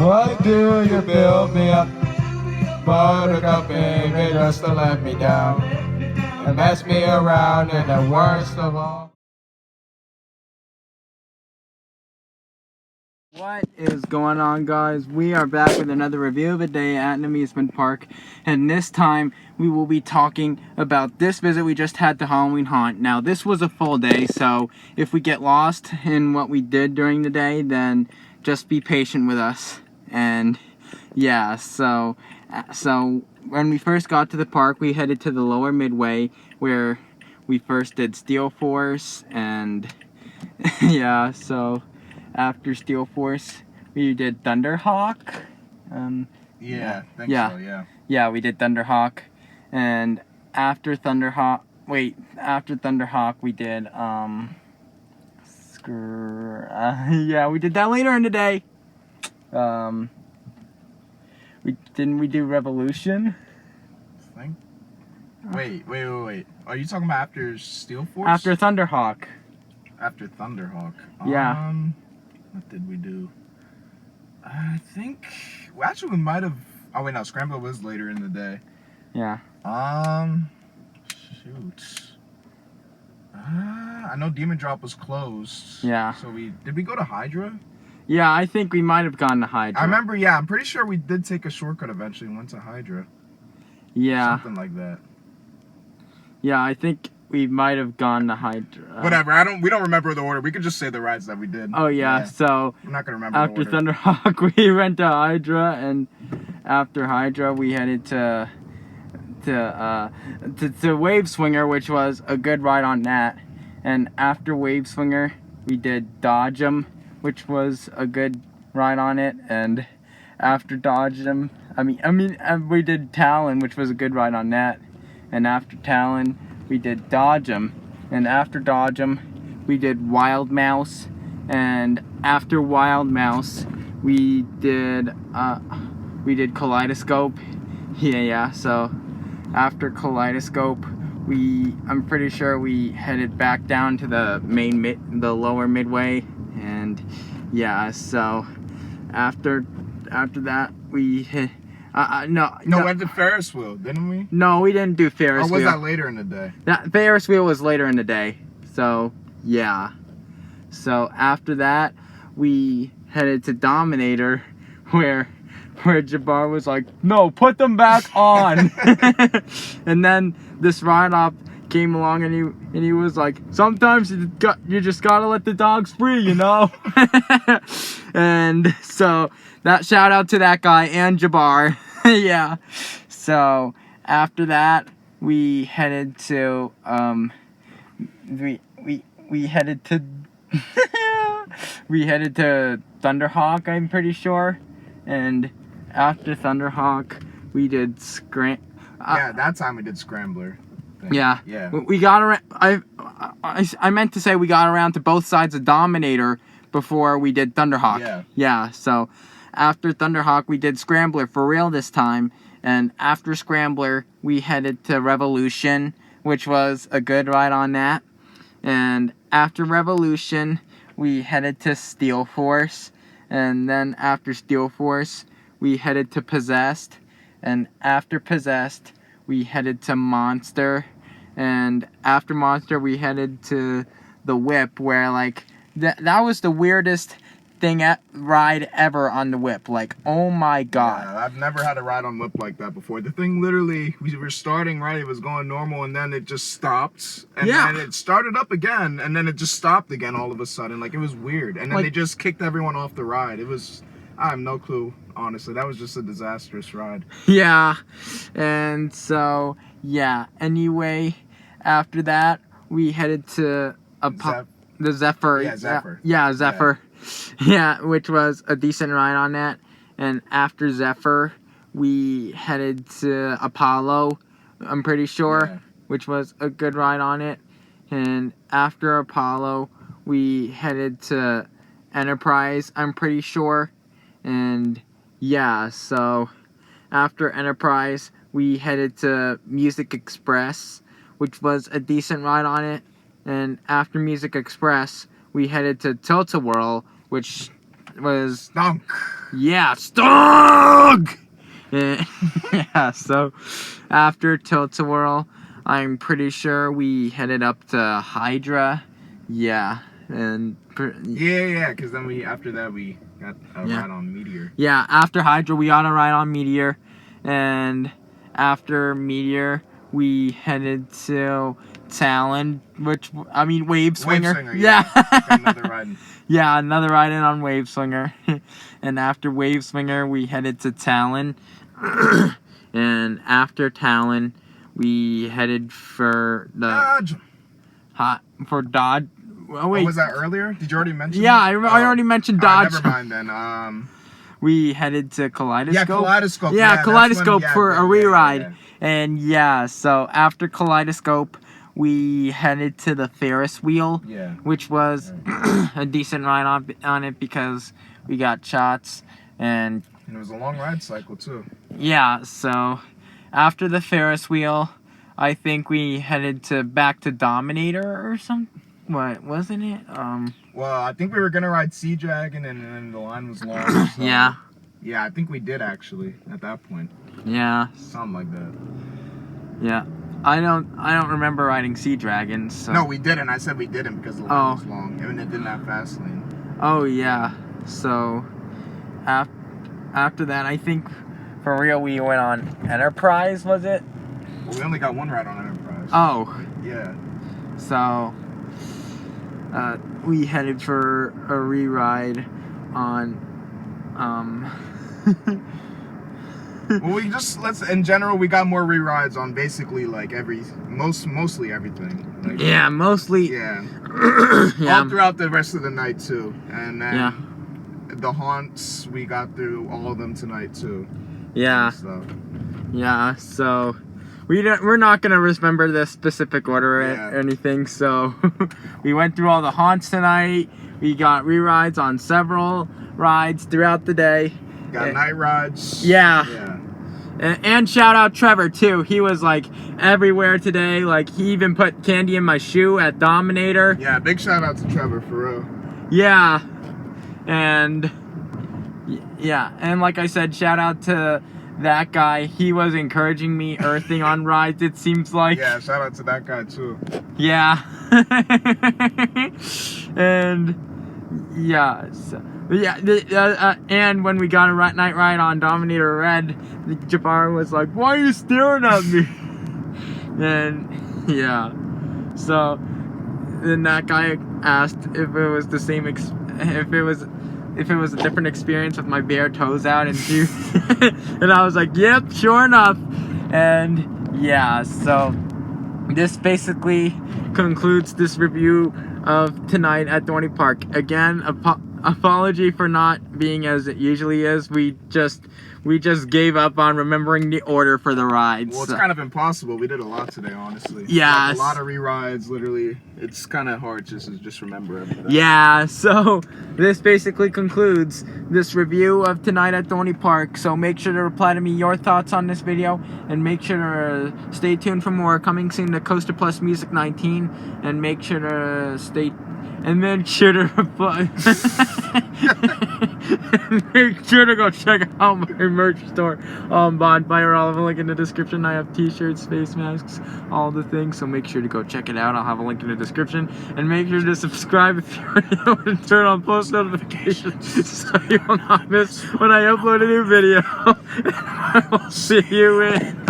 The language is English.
Why do you build me up? Buttercup, baby, just to let me down and mess me around, and the worst of all. What is going on, guys? We are back with another review of a day at an amusement park, and this time we will be talking about this visit we just had to Halloween Haunt. Now, this was a full day, so if we get lost in what we did during the day, then just be patient with us. And yeah, so when we first got to the park, we headed to the lower midway where we first did Steel Force, and yeah, so after Steel Force, we did Thunderhawk. Yeah, I think so, yeah. Yeah, we did Thunderhawk. And after Thunderhawk, we did, yeah, we did that later in the day. We do Revolution? Wait. Are you talking about after Steel Force? After Thunderhawk. After Thunderhawk. Yeah. What did we do? I think... Well, actually, we might have... Oh, wait, no. Scrambler was later in the day. Yeah. Shoot. I know Demon Drop was closed. Yeah. So Did we go to Hydra? Yeah, I think we might have gone to Hydra. I remember, yeah. I'm pretty sure we did take a shortcut eventually and went to Hydra. Yeah. Something like that. Yeah, I think we might have gone to Hydra. Whatever. We don't remember the order. We could just say the rides that we did. Oh yeah. So I'm not gonna remember after the order. Thunderhawk, we went to Hydra, and after Hydra, we headed to Wave Swinger, which was a good ride on that. And after Wave Swinger, we did Dodge 'em, which was a good ride on it. And after Dodge 'em, we did Talon, which was a good ride on that. And after Talon, we did Dodge 'em. And after Dodge 'em, we did Wild Mouse. And after Wild Mouse, we did Kaleidoscope. Yeah. So after Kaleidoscope, I'm pretty sure we headed back down to the lower midway. And yeah, so after that, we hit. No, we went to Ferris wheel, didn't we? No, we didn't do Ferris wheel. Or was that later in the day? That Ferris wheel was later in the day. So, yeah. So, after that, we headed to Dominator, where Jabbar was like, no, put them back on. And then this ride-off came along, and he was like, sometimes you just gotta let the dogs free, you know? And so, that shout out to that guy and Jabbar. Yeah. So after that, we headed to we headed to Thunderhawk, I'm pretty sure. And after Thunderhawk, we did yeah, that time we did Scrambler. Yeah. We got around. I meant to say we got around to both sides of Dominator before we did Thunderhawk. Yeah. So after Thunderhawk, we did Scrambler for real this time. And after Scrambler, we headed to Revolution, which was a good ride on that. And after Revolution, we headed to Steel Force. And then after Steel Force, we headed to Possessed. And after Possessed, we headed to Monster. And after Monster, we headed to the Whip, where, like, that was the weirdest ride ever on the Whip. Like, oh my god. Yeah, I've never had a ride on Whip like that before. The thing literally, we were starting right, it was going normal, and then it just stopped. And then it started up again, and then it just stopped again all of a sudden. Like, it was weird. And then they just kicked everyone off the ride. I have no clue, honestly. That was just a disastrous ride. Yeah. And so, yeah. Anyway, after that, we headed to the Zephyr. Yeah, Zephyr. Yeah, Zephyr. Yeah, which was a decent ride on that. And after Zephyr, we headed to Apollo, I'm pretty sure, which was a good ride on it. And after Apollo, we headed to Enterprise, I'm pretty sure. And yeah, so after Enterprise, we headed to Music Express, which was a decent ride on it. And after Music Express, we headed to Tilt-A-Whirl, which that was stunk. Yeah, stunk. Yeah. So after Tilt-A-Whirl, I'm pretty sure we headed up to Hydra. Yeah, and yeah, because then after that we got a ride on Meteor. Yeah, after Hydra we got a ride on Meteor, and after Meteor we headed to Talon, Wave Swinger. Yeah. Another ride. Yeah, another ride in on Wave Swinger. And after Wave Swinger we headed to Talon. And after Talon we headed for the Dodge. For Dodge. Oh, wait. Was that earlier? Did you already mention Yeah, I already mentioned Dodge. Never mind then. We headed to Kaleidoscope. Yeah, Kaleidoscope. Yeah, Kaleidoscope for a re-ride. Yeah. And yeah, so after Kaleidoscope, we headed to the Ferris wheel, which was a decent ride on it because we got shots. And it was a long ride cycle, too. Yeah, so after the Ferris wheel, I think we headed back to Dominator or something. What, wasn't it? Well, I think we were gonna ride Sea Dragon, and then the line was long. So, yeah. Yeah, I think we did actually at that point. Yeah. Something like that. Yeah. I don't remember riding Sea Dragon. So. No, we didn't. I said we didn't because the line was long, and it didn't have fast lane. Oh yeah. So after that, I think for real we went on Enterprise. Was it? Well, we only got one ride on Enterprise. Oh. Yeah. So. We headed for a re-ride on, Well, in general, we got more re-rides on basically, like, mostly everything. Like, yeah, mostly. Yeah. Yeah. All throughout the rest of the night, too. And then the haunts, we got through all of them tonight, too. Yeah. Yeah, so we're not going to remember the specific order or anything, so we went through all the haunts tonight. We got re-rides on several rides throughout the day. Got night rides. Yeah. And shout out Trevor, too. He was, like, everywhere today. Like, he even put candy in my shoe at Dominator. Yeah, big shout out to Trevor, for real. Yeah. And, like I said, shout out to that guy. He was encouraging me earthing on rides, it seems like. Yeah, shout out to that guy, too. Yeah. And, yeah, so... Yeah, and when we got a night ride on Dominator Red, Jabbar was like, "Why are you staring at me?" And yeah, so then that guy asked if it was the same, if it was a different experience with my bare toes out and shoes, and I was like, "Yep, sure enough." And yeah, so this basically concludes this review of tonight at Dorney Park. Again, apology for not being as it usually is. We just gave up on remembering the order for the rides. Well, it's kind of impossible. We did a lot today, honestly. Yeah. Like a lot of re-rides, literally. It's kind of hard just to remember everything. Yeah, so this basically concludes this review of tonight at Dorney Park. So make sure to reply to me your thoughts on this video, and make sure to stay tuned for more coming soon to Coaster Plus Music 19, and make sure to make sure to reply. Make sure to go check out my merch store on Bonfire. I'll have a link in the description. I have t-shirts, face masks, all the things, so make sure to go check it out. I'll have a link in the description, and make sure to subscribe if you already know, and turn on post notifications so you will not miss when I upload a new video. I will see you in